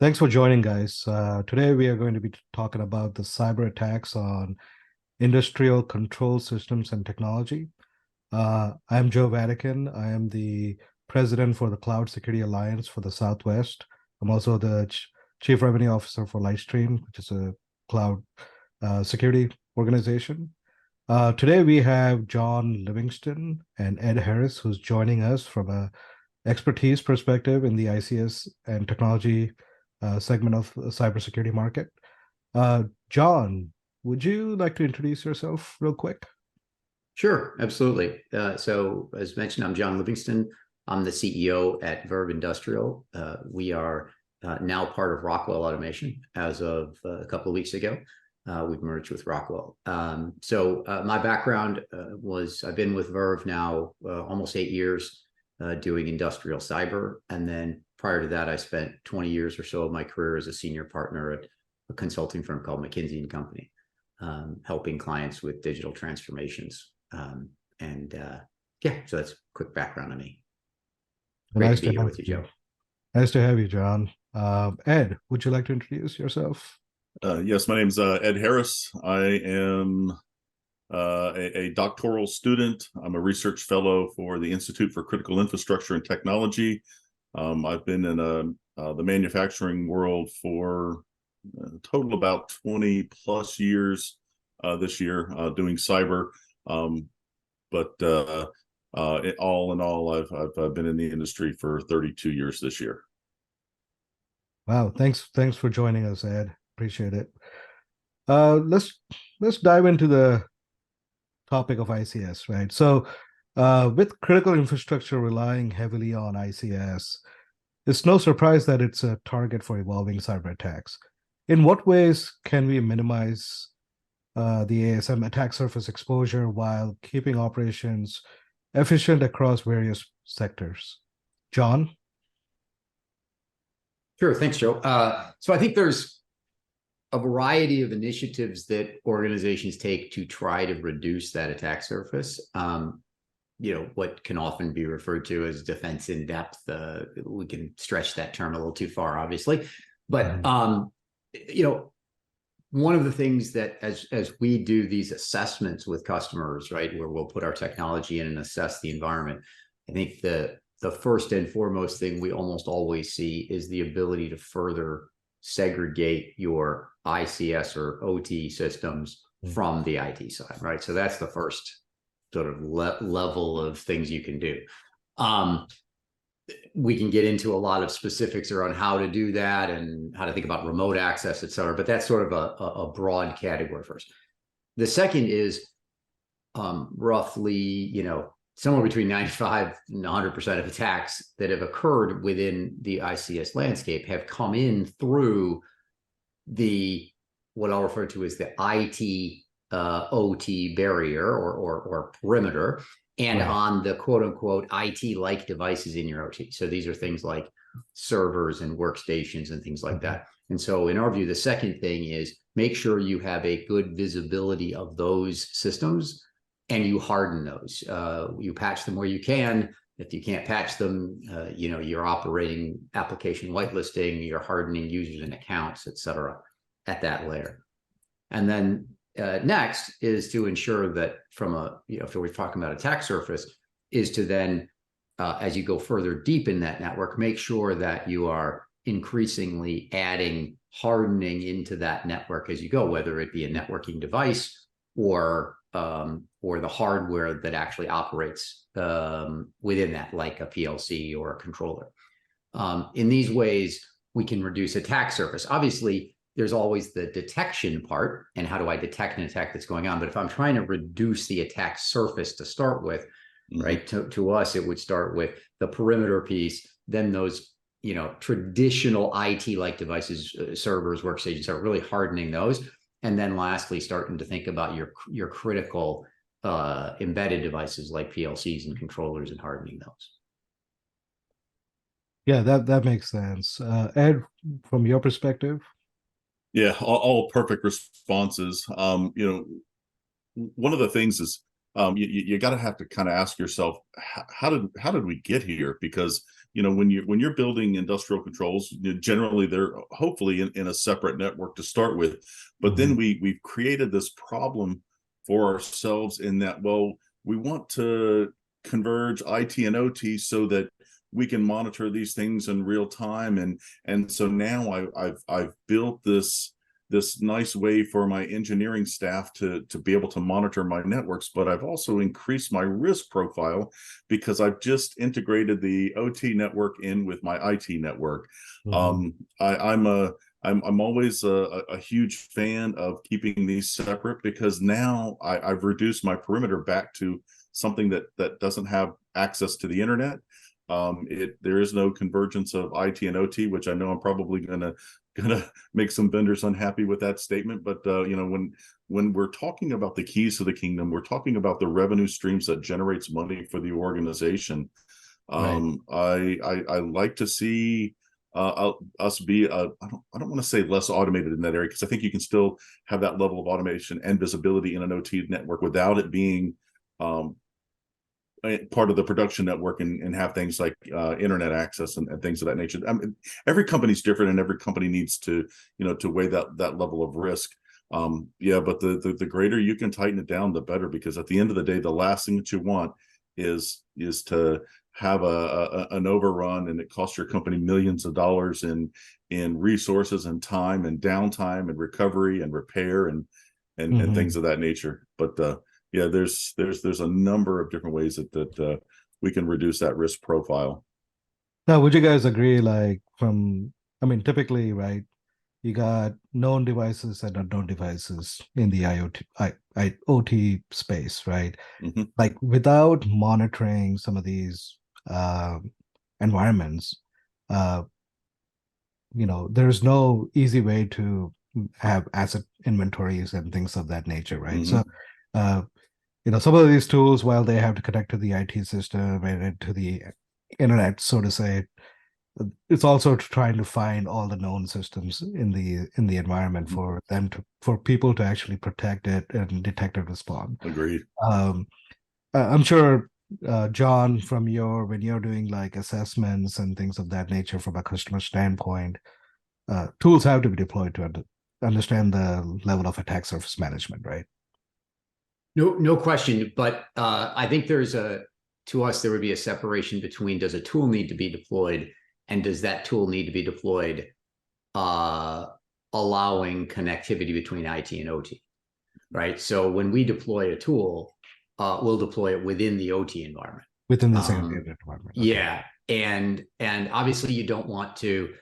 Thanks for joining, guys. Today we are going to be talking about the cyber attacks on industrial control systems and technology. I'm Joe Vadakkan. I am the president for the Cloud Security Alliance for the Southwest. I'm also the chief revenue officer for Lightstream, which is a cloud security organization. Today we have John Livingston and Ed Harris, who's joining us from a expertise perspective in the ICS and technology segment of the cybersecurity market. John, would you like to introduce yourself real quick? Sure, absolutely. So as mentioned, I'm John Livingston. I'm the CEO at Verve Industrial. We are now part of Rockwell Automation as of a couple of weeks ago. We've merged with Rockwell. My background was I've been with Verve now almost 8 years doing industrial cyber. And then prior to that, I spent 20 years or so of my career as a senior partner at a consulting firm called McKinsey & Company, helping clients with digital transformations. So that's a quick background on me. Great Nice to be here with you, Joe. Nice to have you, John. Ed, would you like to introduce yourself? Yes, my name's Ed Harris. I am a doctoral student. I'm a research fellow for the Institute for Critical Infrastructure and Technology. I've been in the manufacturing world for a total about 20 plus years this year doing cyber. But all in all, I've been in the industry for 32 years this year. Wow, thanks for joining us, Ed. Appreciate it. Let's dive into the topic of ICS, right? So with critical infrastructure relying heavily on ICS, it's no surprise that it's a target for evolving cyber attacks. In what ways can we minimize the ASM attack surface exposure while keeping operations efficient across various sectors? John? Sure, thanks, Joe. So I think there's a variety of initiatives that organizations take to try to reduce that attack surface. What can often be referred to as defense in depth. We can stretch that term a little too far, obviously. But, one of the things that as we do these assessments with customers, right, where we'll put our technology in and assess the environment, I think the first and foremost thing we almost always see is the ability to further segregate your ICS or OT systems from the IT side, right? So that's the first sort of level of things you can do. We can get into a lot of specifics around how to do that and how to think about remote access, et cetera, but that's sort of a broad category first. The second is roughly, somewhere between 95 and 100% of attacks that have occurred within the ICS landscape have come in through what I'll refer to as the IT OT barrier or perimeter, and right on the quote unquote IT-like devices in your OT. So these are things like servers and workstations and things like that. And so in our view, the second thing is make sure you have a good visibility of those systems and you harden those. You patch them where you can. If you can't patch them, you're operating application whitelisting, you're hardening users and accounts, et cetera, at that layer. And then next is to ensure that if we're talking about attack surface, is to then, as you go further deep in that network, make sure that you are increasingly adding hardening into that network as you go, whether it be a networking device or the hardware that actually operates within that, like a PLC or a controller. In these ways, we can reduce attack surface. Obviously, there's always the detection part, and how do I detect an attack that's going on? But if I'm trying to reduce the attack surface to start with, right, to us, it would start with the perimeter piece, then those, traditional IT-like devices, servers, workstations, are really hardening those. And then lastly, starting to think about your critical embedded devices like PLCs and controllers and hardening those. Yeah, that makes sense. Ed, from your perspective? Yeah, all perfect responses. One of the things is you got to have to kind of ask yourself, how did we get here? Because when you're building industrial controls, generally they're hopefully in a separate network to start with, but then we've created this problem for ourselves in that, well, we want to converge IT and OT so that we can monitor these things in real time, and so now I've built this nice way for my engineering staff to be able to monitor my networks, but I've also increased my risk profile because I've just integrated the OT network in with my IT network. I'm always a huge fan of keeping these separate, because now I've reduced my perimeter back to something that doesn't have access to the internet. There is no convergence of IT and OT, which I know I'm probably gonna make some vendors unhappy with that statement. But when we're talking about the keys to the kingdom, we're talking about the revenue streams that generates money for the organization. I like to see us be I don't want to say less automated in that area, because I think you can still have that level of automation and visibility in an OT network without it being part of the production network, and have things like internet access and things of that nature. I mean, every company's different, and every company needs to to weigh that level of risk. But the greater you can tighten it down, the better, because at the end of the day, the last thing that you want is to have an overrun, and it costs your company millions of dollars in resources and time and downtime and recovery and repair and things of that nature. But there's a number of different ways that we can reduce that risk profile. Now, would you guys agree, typically, right, you got known devices and unknown devices in the OT space, right? Like, without monitoring some of these environments, there's no easy way to have asset inventories and things of that nature, right? So some of these tools, while they have to connect to the IT system and to the internet, so to say, it's also trying to find all the known systems in the environment for people to actually protect it and detect and respond. Agreed. I'm sure, John, when you're doing like assessments and things of that nature from a customer standpoint, tools have to be deployed to understand the level of attack surface management, right? No question. But I think there would be a separation between, does a tool need to be deployed, and does that tool need to be deployed allowing connectivity between IT and OT, right? So when we deploy a tool, we'll deploy it within the OT environment. Within the same environment. Okay. Yeah. And obviously you don't want to,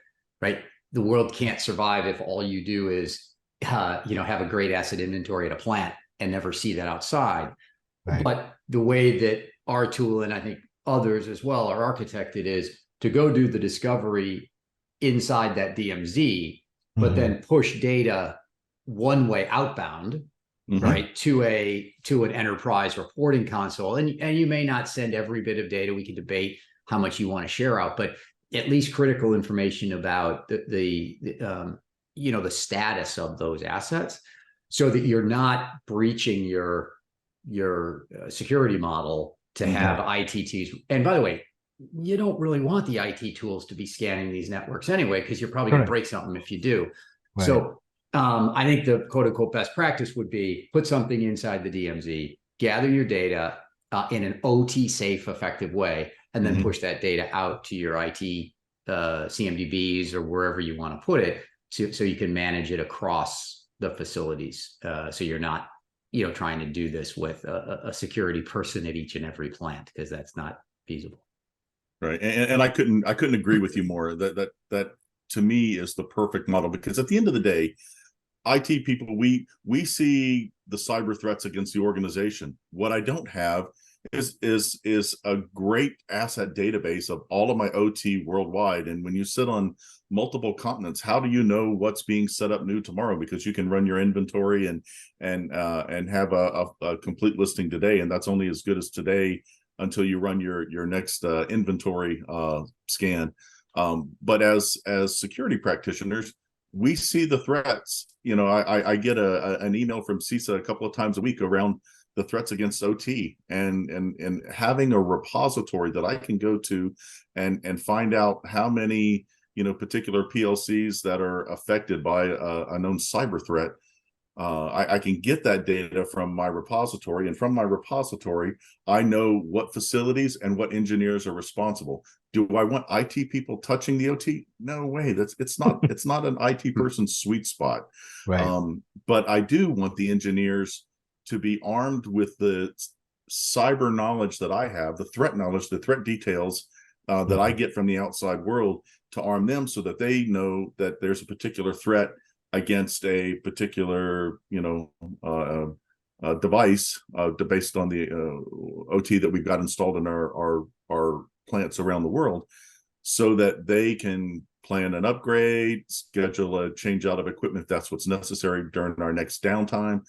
right? The world can't survive if all you do is, have a great asset inventory at a plant and never see that outside. Right. But the way that our tool, and I think others as well, are architected is to go do the discovery inside that DMZ, but then push data one way outbound, right, to an enterprise reporting console. And you may not send every bit of data. We can debate how much you want to share out, but at least critical information about the status of those assets, so that you're not breaching your security model to have ITTs. And by the way, you don't really want the IT tools to be scanning these networks anyway, because you're probably going to break something if you do. Right. So I think the quote unquote best practice would be put something inside the DMZ, gather your data in an OT safe, effective way, and then push that data out to your IT CMDBs or wherever you want to put it, so you can manage it across the facilities. So you're not, trying to do this with a security person at each and every plant, because that's not feasible. Right, and I couldn't agree with you more. That to me is the perfect model, because at the end of the day, IT people, we see the cyber threats against the organization. What I don't have is a great asset database of all of my OT worldwide. And when you sit on multiple continents, how do you know what's being set up new tomorrow? Because you can run your inventory and have a complete listing today, and that's only as good as today until you run your next inventory scan. But as security practitioners, we see the threats. I get an email from CISA a couple of times a week around the threats against OT, and having a repository that I can go to and find out how many, you know, particular PLCs that are affected by a known cyber threat. I can get that data from my repository, and from my repository, I know what facilities and what engineers are responsible. Do I want IT people touching the OT? No way. It's not an IT person's sweet spot. Right. But I do want the engineers to be armed with the cyber knowledge that I have, the threat knowledge, the threat details that I get from the outside world, to arm them so that they know that there's a particular threat against a particular, you know, device based on the OT that we've got installed in our plants around the world, so that they can plan an upgrade, schedule a change out of equipment if that's what's necessary during our next downtime.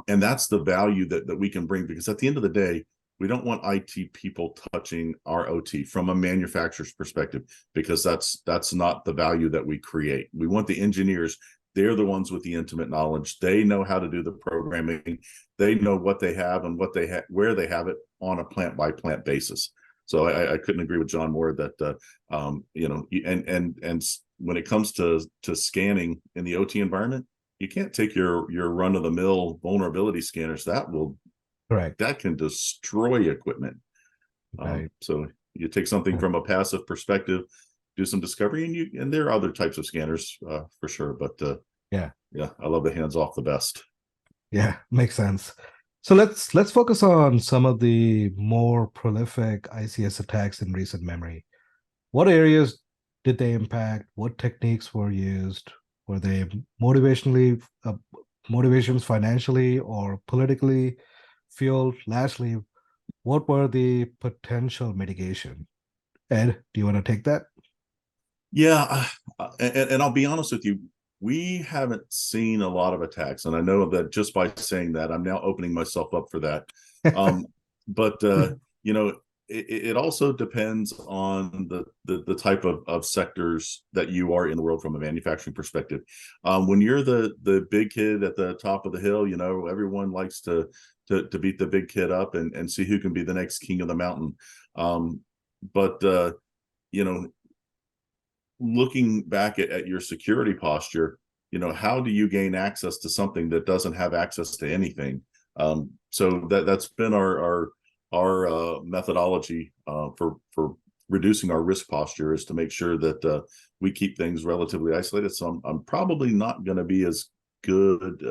And that's the value that we can bring, because at the end of the day, we don't want IT people touching our OT from a manufacturer's perspective, because that's not the value that we create. We want the engineers. They're the ones with the intimate knowledge. They know how to do the programming. They know what they have and where they have it on a plant by plant basis. So I couldn't agree with John more that you know, and when it comes to scanning in the OT environment, you can't take your run of the mill vulnerability scanners. Correct. That can destroy equipment. Right. So you take something from a passive perspective, do some discovery, and there are other types of scanners for sure. But yeah, I love the hands off the best. Yeah, makes sense. So let's focus on some of the more prolific ICS attacks in recent memory. What areas did they impact? What techniques were used? Were they motivations financially or politically fueled? Lastly, what were the potential mitigation? Ed, do you want to take that? Yeah, and I'll be honest with you, we haven't seen a lot of attacks, and I know that just by saying that, I'm now opening myself up for that. But you know, it also depends on the type of sectors that you are in the world from a manufacturing perspective. When you're the big kid at the top of the hill, you know, everyone likes to beat the big kid up and see who can be the next king of the mountain. But you know, looking back at your security posture, you know, how do you gain access to something that doesn't have access to anything? So that's been our methodology for reducing our risk posture, is to make sure that we keep things relatively isolated. So I'm probably not going to be as good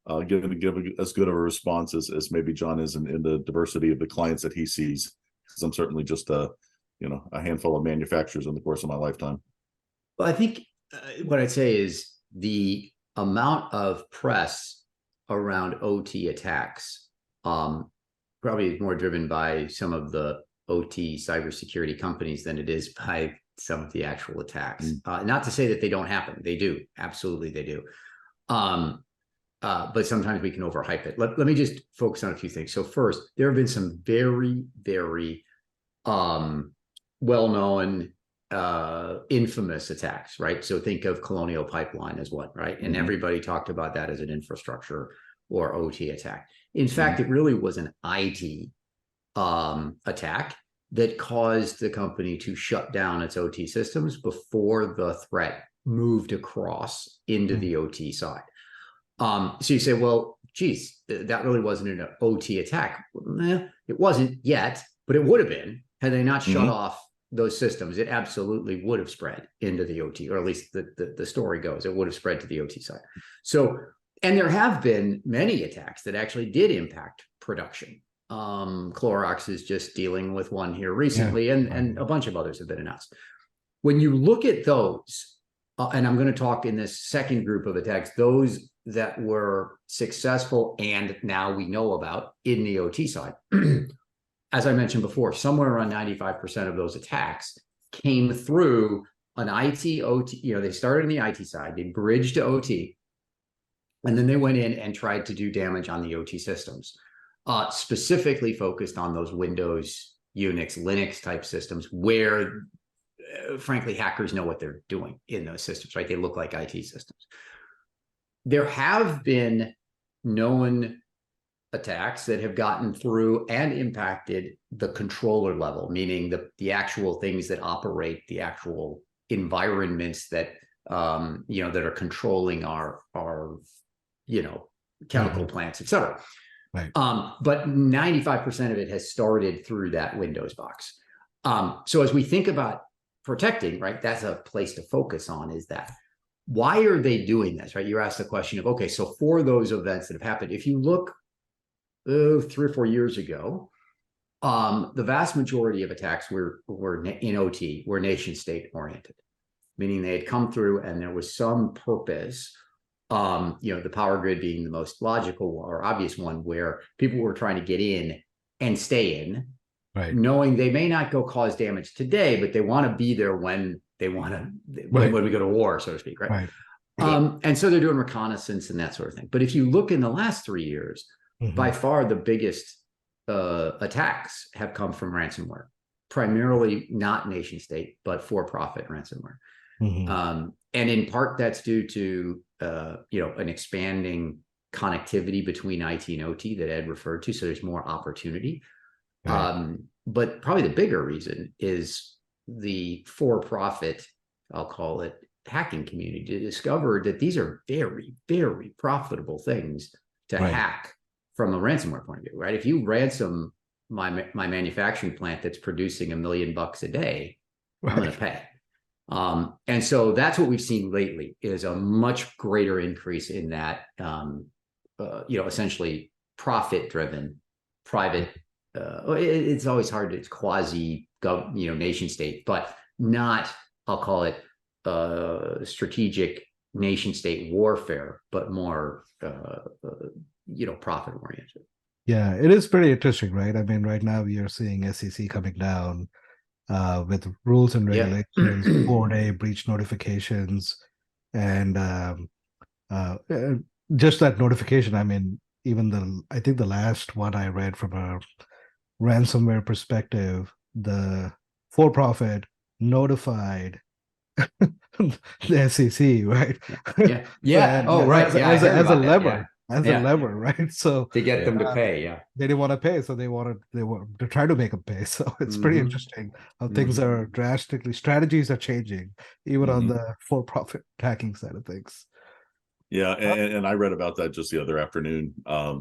going to give as good of a response as maybe John is in the diversity of the clients that he sees, because I'm certainly just you know, a handful of manufacturers in the course of my lifetime. Well, I think what I'd say is the amount of press around OT attacks probably is more driven by some of the OT cybersecurity companies than it is by some of the actual attacks. Not to say that they don't happen. They do. Absolutely, they do. But sometimes we can overhype it. Let me just focus on a few things. So first, there have been some very, very well-known infamous attacks, right? So think of Colonial Pipeline as one, right? And everybody talked about that as an infrastructure or OT attack. In fact, it really was an IT attack that caused the company to shut down its OT systems before the threat moved across into the OT side. So you say, well, geez, that really wasn't an OT attack. Well, it wasn't yet, but it would have been had they not shut off those systems. It absolutely would have spread into the OT, or at least the story goes, it would have spread to the OT side. So, and there have been many attacks that actually did impact production. Clorox is just dealing with one here recently, and a bunch of others have been announced. When you look at those, and I'm going to talk in this second group of attacks, those that were successful and now we know about in the OT side. As I mentioned before, somewhere around 95% of those attacks came through an IT, OT, you know, they started in the IT side, they bridged to OT, and then they went in and tried to do damage on the OT systems, specifically focused on those Windows, Unix, Linux type systems where, frankly, hackers know what they're doing in those systems, right? They look like IT systems. There have been known attacks that have gotten through and impacted the controller level, meaning the actual things that operate, the actual environments that that are controlling our chemical plants, et cetera. Right. But 95% of it has started through that Windows box. So as we think about protecting, right, that's a place to focus on, is that why are they doing this, right? You asked the question of, okay, so for those events that have happened, if you look 3 or 4 years ago, the vast majority of attacks were in OT were nation state oriented, meaning they had come through and there was some purpose, the power grid being the most logical or obvious one, where people were trying to get in and stay in, Right. knowing they may not go cause damage today, but they want to be there when they want to, when we go to war, so to speak, right? And so they're doing reconnaissance and that sort of thing. But if you look in the last 3 years, by far the biggest attacks have come from ransomware, primarily not nation state, but for-profit ransomware. And in part that's due to an expanding connectivity between IT and OT that Ed referred to, so there's more opportunity. But probably the bigger reason is the for-profit, I'll call it, hacking community discovered that these are very, very profitable things to hack from a ransomware point of view, right? If you ransom my manufacturing plant that's producing $1 million a day, I'm going to pay. And so that's what we've seen lately, is a much greater increase in that, essentially profit-driven private. It's always hard. It's quasi, nation state, but not, I'll call it, strategic nation state warfare, but more, profit oriented. Yeah, it is pretty interesting, right? I mean, right now we are seeing SEC coming down with rules and regulations, 4-day breach notifications, and just that notification. I mean, I think the last one I read from a ransomware perspective, the for-profit notified the SEC, right? As a lever. As a lever, right? So to get them to pay, they didn't want to pay, so they were to try to make them pay. So it's pretty interesting how things are strategies are changing, even on the for-profit hacking side of things. Yeah, and I read about that just the other afternoon. A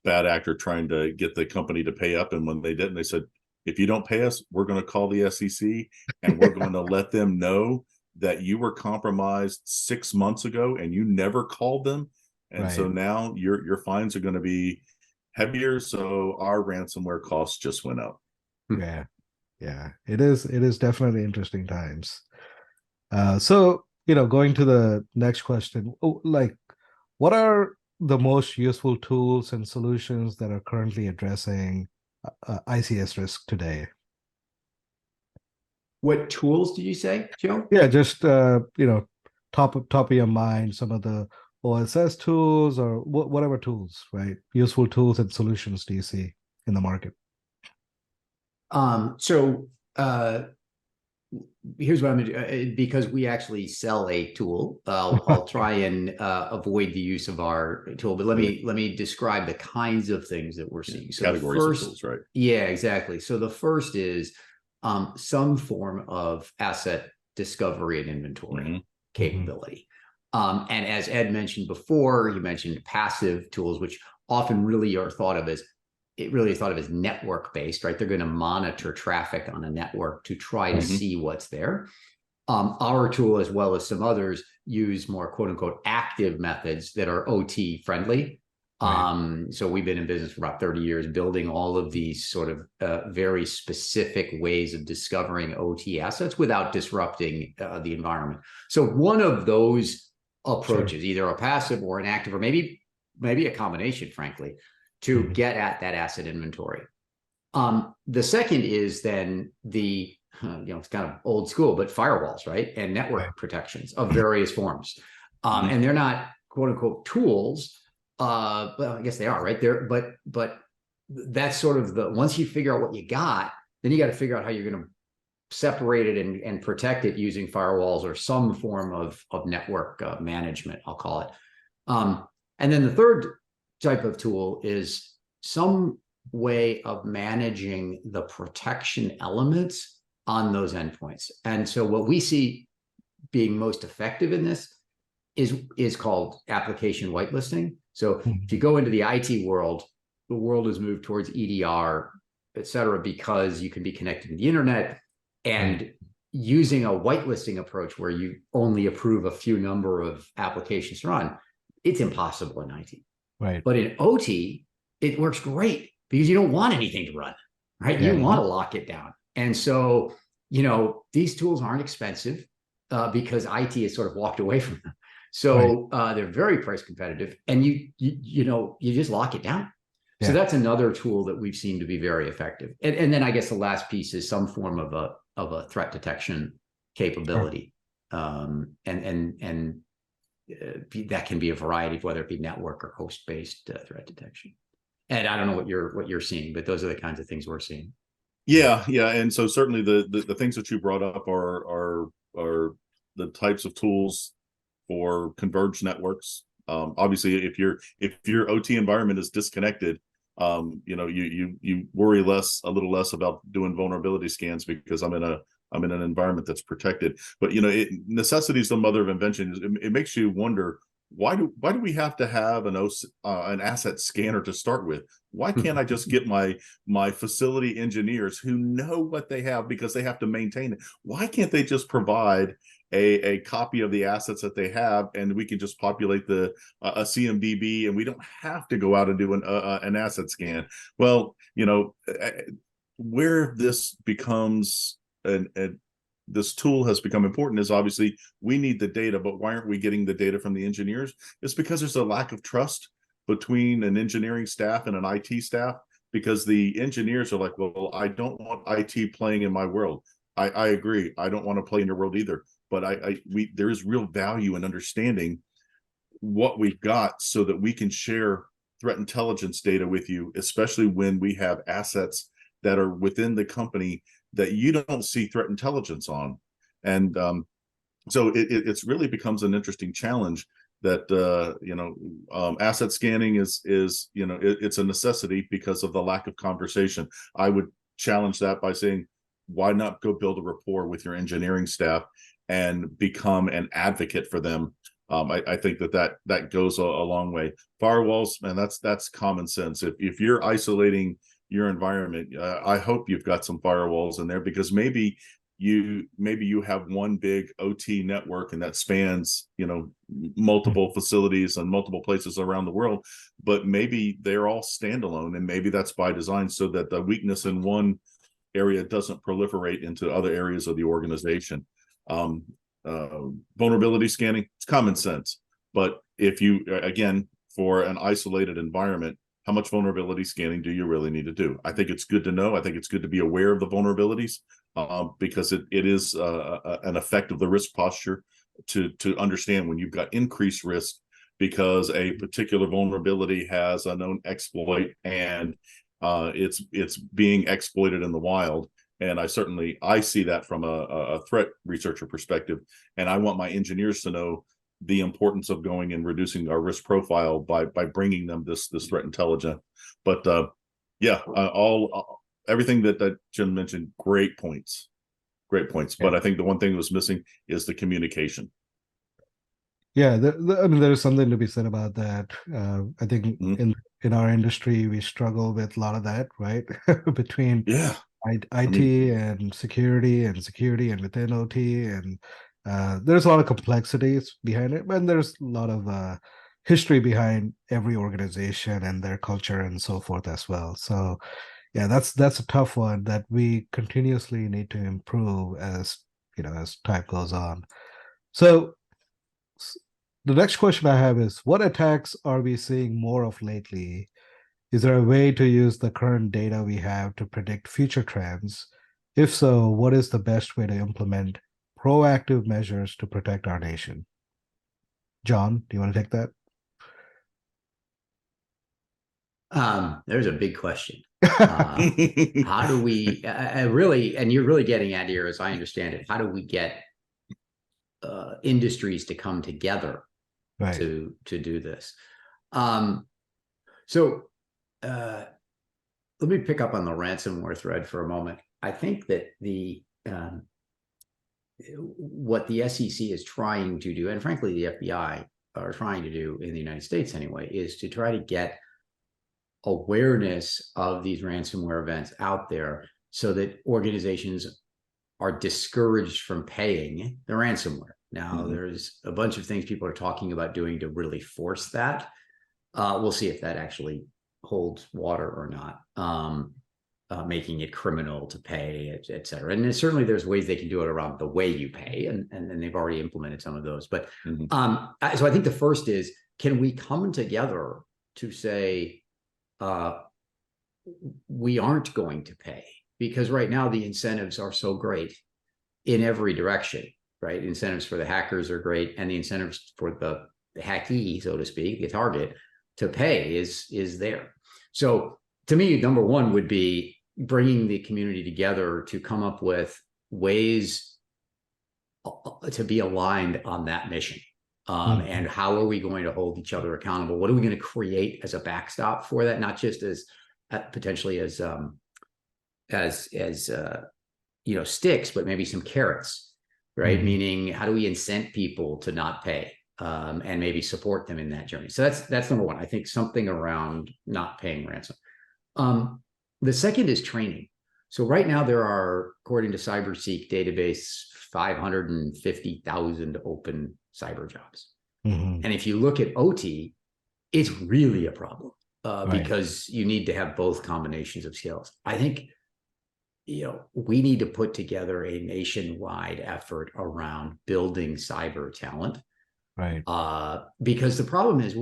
bad actor trying to get the company to pay up, and when they didn't, they said, if you don't pay us, we're going to call the SEC and we're going to let them know that you were compromised 6 months ago and you never called them. And so now your fines are going to be heavier. So our ransomware costs just went up. Yeah, it is definitely interesting times. So, going to the next question, what are the most useful tools and solutions that are currently addressing ICS risk today? What tools did you say, Joe? Yeah, just top of your mind, some of the OSS tools or whatever tools, right? Useful tools and solutions do you see in the market? So here's what I'm gonna do, because we actually sell a tool. I'll try and avoid the use of our tool, but let me describe the kinds of things that we're seeing. So categories of tools, right? Yeah, exactly. So the first is some form of asset discovery and inventory capability. And as Ed mentioned before, you mentioned passive tools, which often really are thought of as network based, right? They're going to monitor traffic on a network to try to see what's there. Our tool, as well as some others, use more quote unquote active methods that are OT friendly. So we've been in business for about 30 years, building all of these sort of very specific ways of discovering OT assets without disrupting the environment. So one of those approaches, either a passive or an active, or maybe a combination, frankly, to get at that asset inventory. The second is then it's kind of old school, but firewalls, right? And network protections of various forms. And they're not quote unquote tools. Well, I guess they are, right? But that's sort of once you figure out what you got, then you got to figure out how you're going to separate it and protect it using firewalls or some form of network management, I'll call it. And then the third type of tool is some way of managing the protection elements on those endpoints. And so what we see being most effective in this is called application whitelisting. So if you go into the IT world, the world has moved towards EDR, et cetera, because you can be connected to the internet, and using a whitelisting approach where you only approve a few number of applications to run, it's impossible in IT. Right. But in OT, it works great because you don't want anything to run, right? Yeah. You want to lock it down. And so, these tools aren't expensive because IT has sort of walked away from them. So they're very price competitive, and you just lock it down. So that's another tool that we've seen to be very effective. And then I guess the last piece is some form of a threat detection capability. Sure. And that can be a variety of whether it be network or host-based threat detection. And I don't know what you're seeing, but those are the kinds of things we're seeing. Yeah. And so certainly the things that you brought up are the types of tools for converged networks. Obviously, if your OT environment is disconnected, you worry a little less about doing vulnerability scans because I'm in an environment that's protected. But necessity is the mother of invention. It makes you wonder, why do we have to have an asset scanner to start with? Why can't I just get my facility engineers who know what they have, because they have to maintain it? Why can't they just provide a copy of the assets that they have, and we can just populate a CMDB, and we don't have to go out and do an asset scan? Well, where this becomes this tool has become important is obviously we need the data, but why aren't we getting the data from the engineers? It's because there's a lack of trust between an engineering staff and an IT staff, because the engineers are like, well, I don't want IT playing in my world. I agree. I don't want to play in your world either. But there is real value in understanding what we've got so that we can share threat intelligence data with you, especially when we have assets that are within the company that you don't see threat intelligence on. And so it's really becomes an interesting challenge that, asset scanning is it's a necessity because of the lack of conversation. I would challenge that by saying, why not go build a rapport with your engineering staff and become an advocate for them? I think that goes a long way. Firewalls, man, that's common sense. If you're isolating your environment, I hope you've got some firewalls in there, because maybe you have one big OT network and that spans multiple facilities and multiple places around the world, but maybe they're all standalone, and maybe that's by design so that the weakness in one area doesn't proliferate into other areas of the organization. Vulnerability scanning, it's common sense, but if you, again, for an isolated environment, how much vulnerability scanning do you really need to do? I think it's good to know. I think it's good to be aware of the vulnerabilities, because it is an effect of the risk posture to understand when you've got increased risk because a particular vulnerability has a known exploit and it's being exploited in the wild. And I see that from a threat researcher perspective, and I want my engineers to know the importance of going and reducing our risk profile by bringing them this threat intelligence. But everything that Jim mentioned, great points. Yeah. But I think the one thing that was missing is the communication. Yeah, I mean, there is something to be said about that. I think in our industry, we struggle with a lot of that, right? Between IT and security and within OT, and there's a lot of complexities behind it, and there's a lot of history behind every organization and their culture and so forth as well. So yeah, that's a tough one that we continuously need to improve as time goes on. So the next question I have is, what attacks are we seeing more of lately? Is there a way to use the current data we have to predict future trends? If so, what is the best way to implement proactive measures to protect our nation? John, do you want to take that? There's a big question. How do we really, and you're really getting at here, as I understand it, how do we get industries to come together to do this? So let me pick up on the ransomware thread for a moment. I think that what the SEC is trying to do, and frankly, the FBI are trying to do in the United States anyway, is to try to get awareness of these ransomware events out there so that organizations are discouraged from paying the ransomware. Now, there's a bunch of things people are talking about doing to really force that. We'll see if that actually holds water or not, making it criminal to pay, et cetera. And certainly there's ways they can do it around the way you pay, and they've already implemented some of those. But so I think the first is, can we come together to say, we aren't going to pay? Because right now the incentives are so great in every direction, right? Incentives for the hackers are great, and the incentives for the hackee, so to speak, the target, to pay is there. So to me, number one would be bringing the community together to come up with ways to be aligned on that mission. And how are we going to hold each other accountable? What are we going to create as a backstop for that? Not just as potentially as sticks, but maybe some carrots, right? Meaning, how do we incent people to not pay, and maybe support them in that journey? So that's number one. I think something around not paying ransom. The second is training. So right now there are, according to CyberSeek database, 550,000 open cyber jobs. And if you look at OT, it's really a problem, because you need to have both combinations of skills. I think, we need to put together a nationwide effort around building cyber talent. Right. Because the problem is,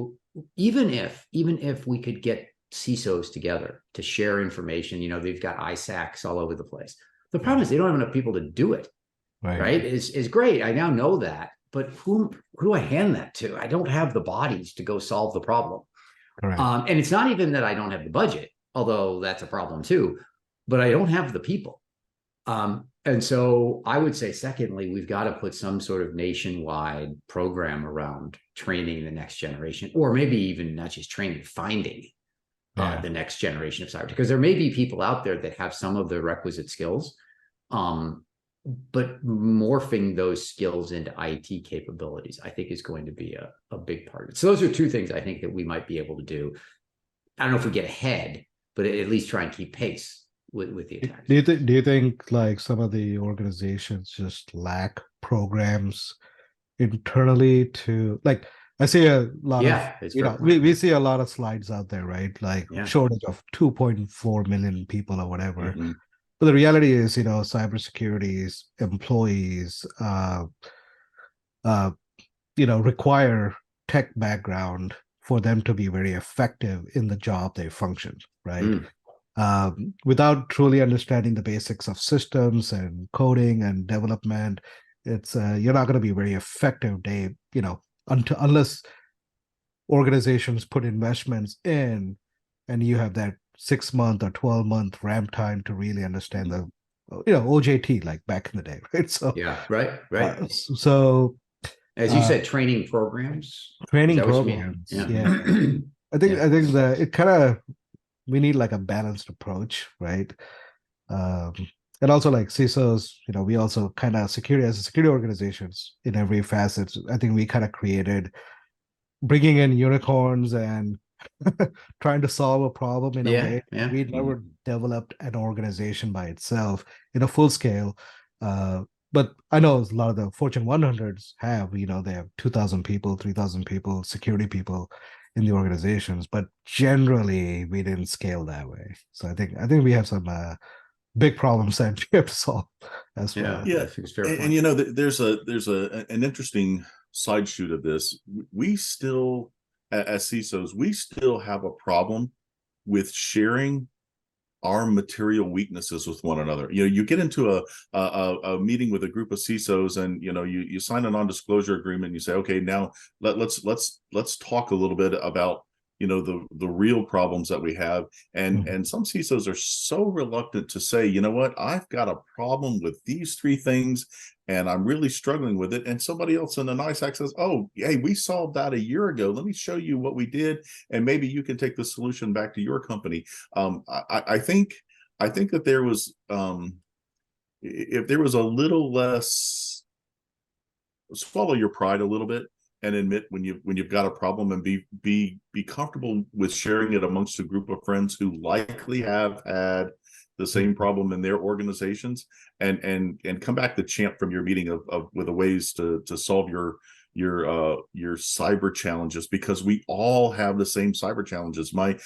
even if we could get CISOs together to share information, they've got ISACs all over the place. The problem is they don't have enough people to do it. Right? Is great. I now know that, but who do I hand that to? I don't have the bodies to go solve the problem. And it's not even that I don't have the budget, although that's a problem too, but I don't have the people. And so I would say, secondly, we've got to put some sort of nationwide program around training the next generation, or maybe even not just training, finding the next generation of cyber, because there may be people out there that have some of the requisite skills, but morphing those skills into IT capabilities, I think, is going to be a big part of it. So those are two things I think that we might be able to do. I don't know if we get ahead, but at least try and keep pace with the attacks. Do you think like some of the organizations just lack programs internally to, like, I see a lot of, we see a lot of slides out there, right? Like shortage of 2.4 million people or whatever. But the reality is, cybersecurity employees, require tech background for them to be very effective in the job they function, right? Without truly understanding the basics of systems and coding and development, it's you're not going to be very effective, unless organizations put investments in, and you have that 6-month or 12-month ramp time to really understand the, OJT, like back in the day, right? So right. So as you said, training programs. I think that it kind of, we need like a balanced approach, right? And also like CISOs, we also kind of security organizations in every facet. I think we kind of created bringing in unicorns and trying to solve a problem in a way. We never developed an organization by itself in a full scale. But I know a lot of the Fortune 100s have, they have 2,000 people, 3,000 people, security people in the organizations, but generally we didn't scale that way. So I think we have some big problems that we have to solve as well. I think it's fair point. And there's an interesting side shoot of this. We still, as CISOs, we still have a problem with sharing our material weaknesses with one another. You get into a meeting with a group of CISOs, and you sign a non-disclosure agreement, and you say, okay, now let's talk a little bit about the real problems that we have. And some CISOs are so reluctant to say, you know what, I've got a problem with these 3 things and I'm really struggling with it. And somebody else in the NISAC says, oh, hey, we solved that a year ago. Let me show you what we did, and maybe you can take the solution back to your company. I think that there was, if there was a little less, swallow your pride a little bit and admit when you've got a problem, and be comfortable with sharing it amongst a group of friends who likely have had the same problem in their organizations, and come back the champ from your meeting with the ways to solve your cyber challenges, because we all have the same cyber challenges. My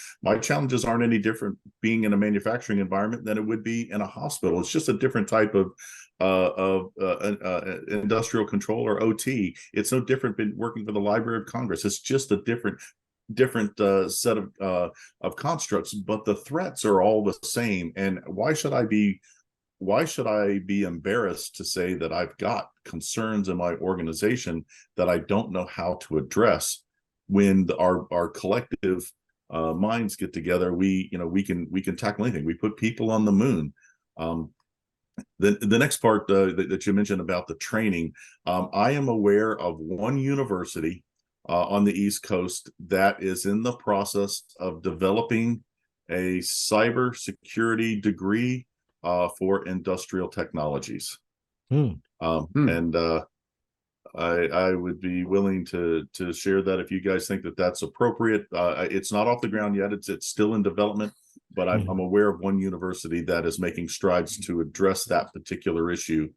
challenges aren't any different being in a manufacturing environment than it would be in a hospital. It's just a different type of industrial control, or OT. It's no different than working for the Library of Congress. It's just a different set of constructs, but the threats are all the same. And why should I be embarrassed to say that I've got concerns in my organization that I don't know how to address? When our collective minds get together, we can tackle anything. We put people on the moon. The next part that you mentioned about the training, I am aware of one university on the East Coast that is in the process of developing a cybersecurity degree for industrial technologies. And I would be willing to share that if you guys think that that's appropriate. It's not off the ground yet. It's still in development, but I'm aware of one university that is making strides to address that particular issue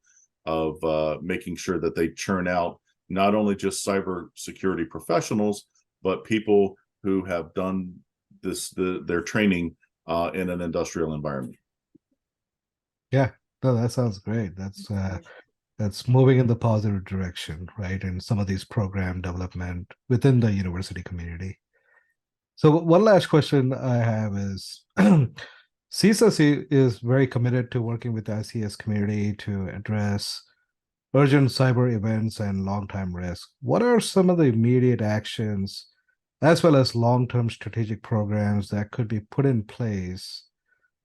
of making sure that they churn out not only just cybersecurity professionals, but people who have done their training in an industrial environment. Yeah, no, that sounds great. That's moving in the positive direction, right? And some of these program development within the university community. So one last question I have is, CISA is very committed to working with the ICS community to address urgent cyber events and long-term risk. What are some of the immediate actions, as well as long-term strategic programs that could be put in place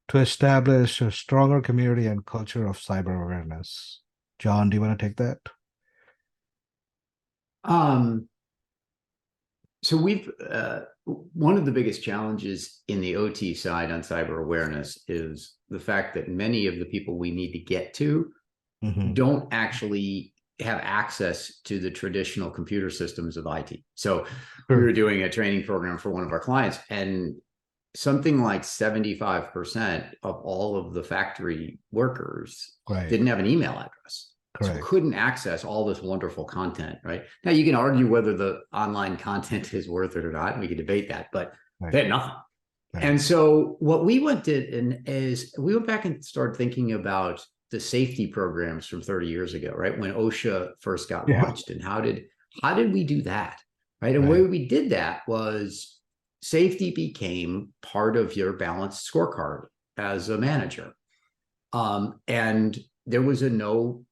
to establish a stronger community and culture of cyber awareness? John, do you want to take that? So we've one of the biggest challenges in the OT side on cyber awareness is the fact that many of the people we need to get to don't actually have access to the traditional computer systems of IT. So we were doing a training program for one of our clients, and something like 75% of all of the factory workers didn't have an email address. So couldn't access all this wonderful content, right? Now you can argue whether the online content is worth it or not, and we can debate that, but they had nothing. And so what we went back and started thinking about the safety programs from 30 years ago, right? When OSHA first got launched, and how did we do that, right? And the way we did that was safety became part of your balanced scorecard as a manager. And there was no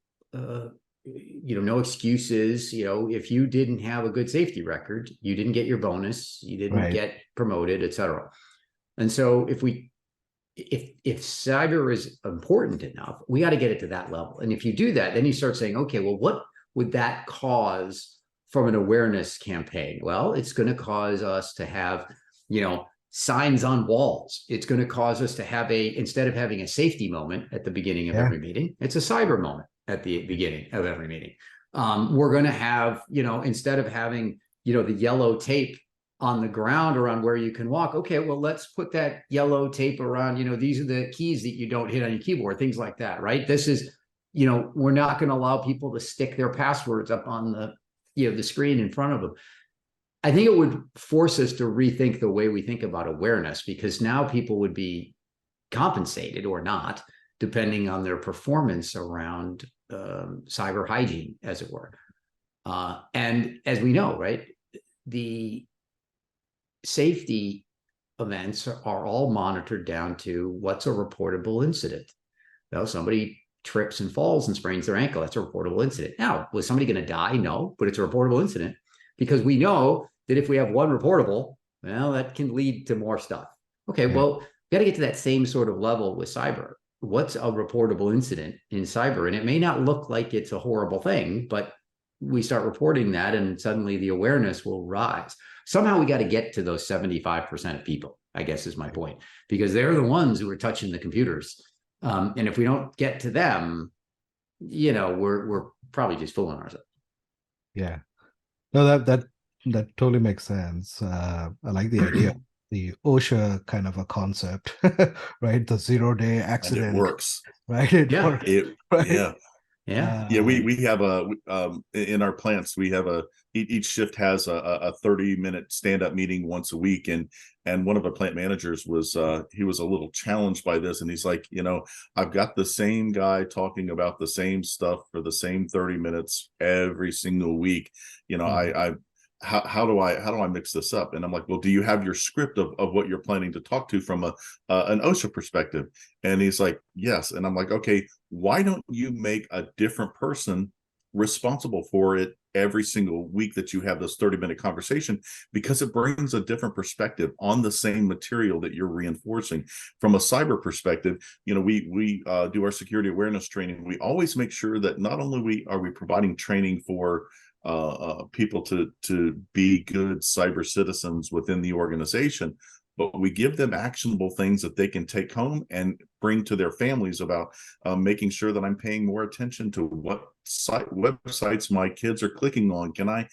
excuses. If you didn't have a good safety record, you didn't get your bonus, you didn't get promoted, etc. And so if cyber is important enough, we got to get it to that level. And if you do that, then you start saying, okay, well, what would that cause from an awareness campaign? Well, it's going to cause us to have, signs on walls. It's going to cause us to have instead of having a safety moment at the beginning of every meeting, it's a cyber moment at the beginning of every meeting. We're going to have, instead of having, the yellow tape on the ground around where you can walk, okay, well, let's put that yellow tape around, these are the keys that you don't hit on your keyboard, things like that, right? This is, we're not going to allow people to stick their passwords up on the screen in front of them. I think it would force us to rethink the way we think about awareness, because now people would be compensated or not, depending on their performance around cyber hygiene, as it were. And as we know, right, the safety events are all monitored down to what's a reportable incident. Somebody trips and falls and sprains their ankle. That's a reportable incident. Now, was somebody going to die? No, but it's a reportable incident, because we know that if we have one reportable, Well, that can lead to more stuff. Okay, Yeah. well, got to get to that same sort of level with cyber. What's a reportable incident in cyber? And it may not look like it's a horrible thing, but we start reporting that and suddenly the awareness will rise. Somehow we got to get to those 75% of people, I guess is my point, because they're the ones who are touching the computers. And if we don't get to them, we're probably just fooling ourselves. Yeah. No, that totally makes sense. I like the idea of the OSHA kind of a concept, right? The 0-day And accident, it works. right? It Yeah. works, It right? yeah. Yeah. We have in our plants, we have each shift has a 30-minute stand-up meeting once a week, and one of the plant managers was he was a little challenged by this, and he's like, I've got the same guy talking about the same stuff for the same 30 minutes every single week. I how do I mix this up? And I'm like, well, do you have your script of what you're planning to talk to from an OSHA perspective? And he's like, yes. And I'm like, okay, why don't you make a different person responsible for it every single week that you have this 30-minute conversation? Because it brings a different perspective on the same material that you're reinforcing. From a cyber perspective, we do our security awareness training. We always make sure that not only are we providing training for people to be good cyber citizens within the organization, but we give them actionable things that they can take home and bring to their families about making sure that I'm paying more attention to what websites my kids are clicking on. Can I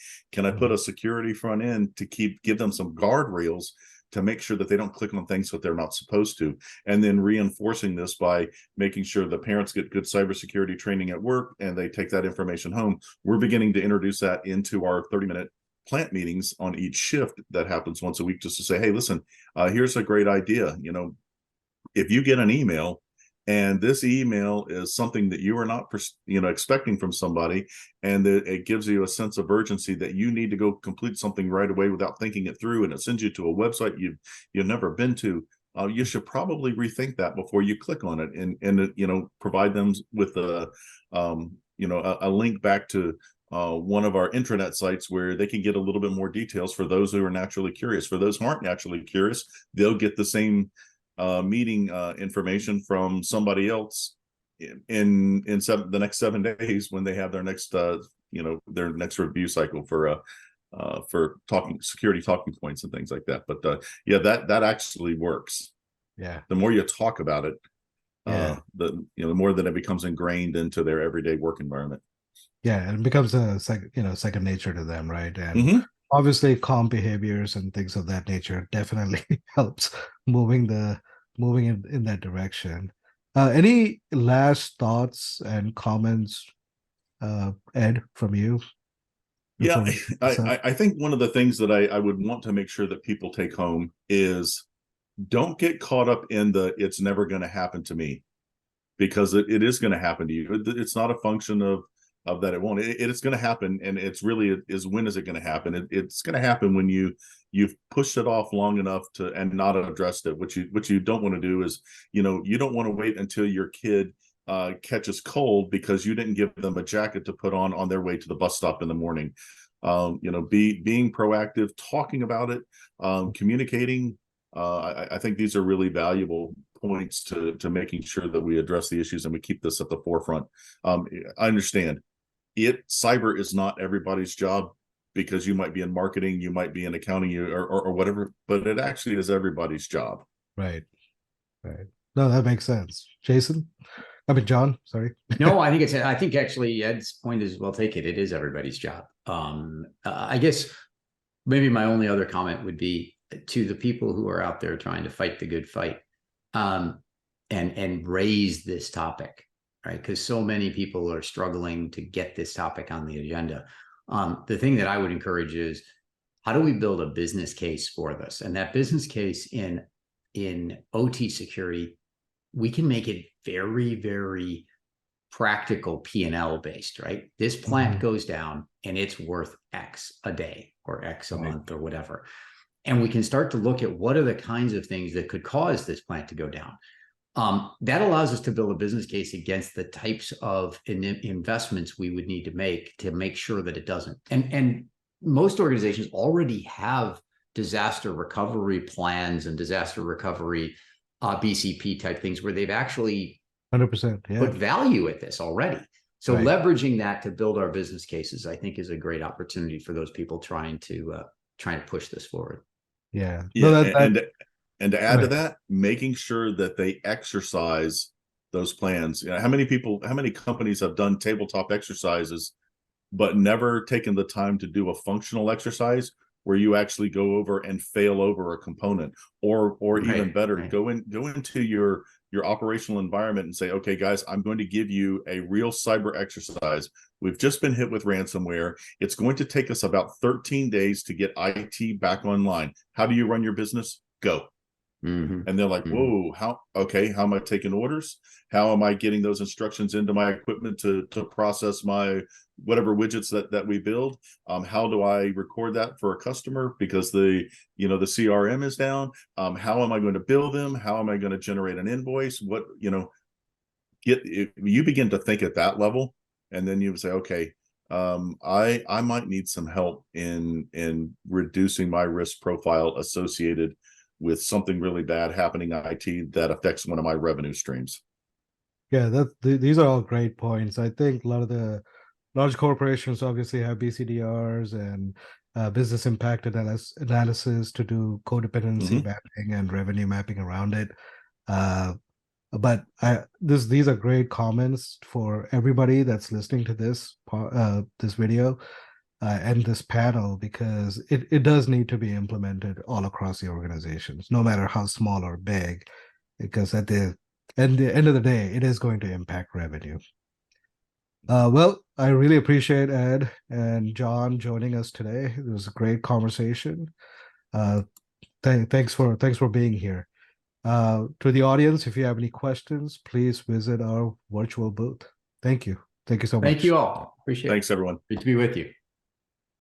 put a security front end to give them some guardrails to make sure that they don't click on things that they're not supposed to, and then reinforcing this by making sure the parents get good cybersecurity training at work and they take that information home. We're beginning to introduce that into our 30-minute plant meetings on each shift that happens once a week, just to say, hey, listen, here's a great idea. If you get an email and this email is something that you are not expecting from somebody, and that it gives you a sense of urgency that you need to go complete something right away without thinking it through, and it sends you to a website you've never been to, you should probably rethink that before you click on it, and provide them with a link back to one of our intranet sites where they can get a little bit more details for those who are naturally curious. For those who aren't naturally curious, they'll get the same meeting information from somebody else in the next 7 days when they have their next their next review cycle for security talking points and things like that. But that actually works. Yeah. The more you talk about it, Yeah. the more that it becomes ingrained into their everyday work environment. Yeah, and it becomes second nature to them, right? And obviously calm behaviors and things of that nature definitely helps moving in that direction. Any last thoughts and comments, Ed, from you? Yeah, I think one of the things that I would want to make sure that people take home is, don't get caught up in it's never going to happen to me, because it is going to happen to you. It's not a function of that it won't. It's going to happen, and it's really is, when is it going to happen? It's going to happen when you've pushed it off long enough and not addressed it. What you don't want to do is, you don't want to wait until your kid catches cold because you didn't give them a jacket to put on their way to the bus stop in the morning. Being proactive, talking about it, communicating. I think these are really valuable points to making sure that we address the issues and we keep this at the forefront. I understand cyber is not everybody's job, because you might be in marketing, you might be in accounting, or whatever, but it actually is everybody's job. Right. No, that makes sense. John, sorry. No, I think actually Ed's point is well taken. It is everybody's job. I guess maybe my only other comment would be to the people who are out there trying to fight the good fight, and raise this topic, right? Because so many people are struggling to get this topic on the agenda. The thing that I would encourage is, how do we build a business case for this? And that business case in OT security, we can make it very, very practical P&L based, right? This plant goes down and it's worth X a day or X a month or whatever. And we can start to look at what are the kinds of things that could cause this plant to go down. That allows us to build a business case against the types of investments we would need to make sure that it doesn't. And most organizations already have disaster recovery plans and disaster recovery BCP type things where they've actually 100%. Yeah. put value at this already. So Right. leveraging that to build our business cases, I think, is a great opportunity for those people trying to push this forward. Yeah. Yeah, No, and to add to right. that, making sure that they exercise those plans. You know, how many companies have done tabletop exercises, but never taken the time to do a functional exercise where you actually go over and fail over a component, or even better, go into your operational environment and say, okay, guys, I'm going to give you a real cyber exercise. We've just been hit with ransomware. It's going to take us about 13 days to get IT back online. How do you run your business? Go. Mm-hmm. And they're like, whoa, how am I taking orders? How am I getting those instructions into my equipment to process my whatever widgets that we build? How do I record that for a customer because the CRM is down? How am I going to bill them? How am I going to generate an invoice? What, you begin to think at that level, and then you say, okay, I might need some help in reducing my risk profile associated with something really bad happening in IT that affects one of my revenue streams. Yeah, these are all great points. I think a lot of the large corporations obviously have BCDRs and business impact analysis to do codependency mapping and revenue mapping around it. But these are great comments for everybody that's listening to this video and this panel, because it does need to be implemented all across the organizations, no matter how small or big, because at the end of the day, it is going to impact revenue. Well, I really appreciate Ed and John joining us today. It was a great conversation. Thanks for being here. To the audience, if you have any questions, please visit our virtual booth. Thank you. Thank you so much. Thank you all. Appreciate it. Thanks, everyone. Great to be with you.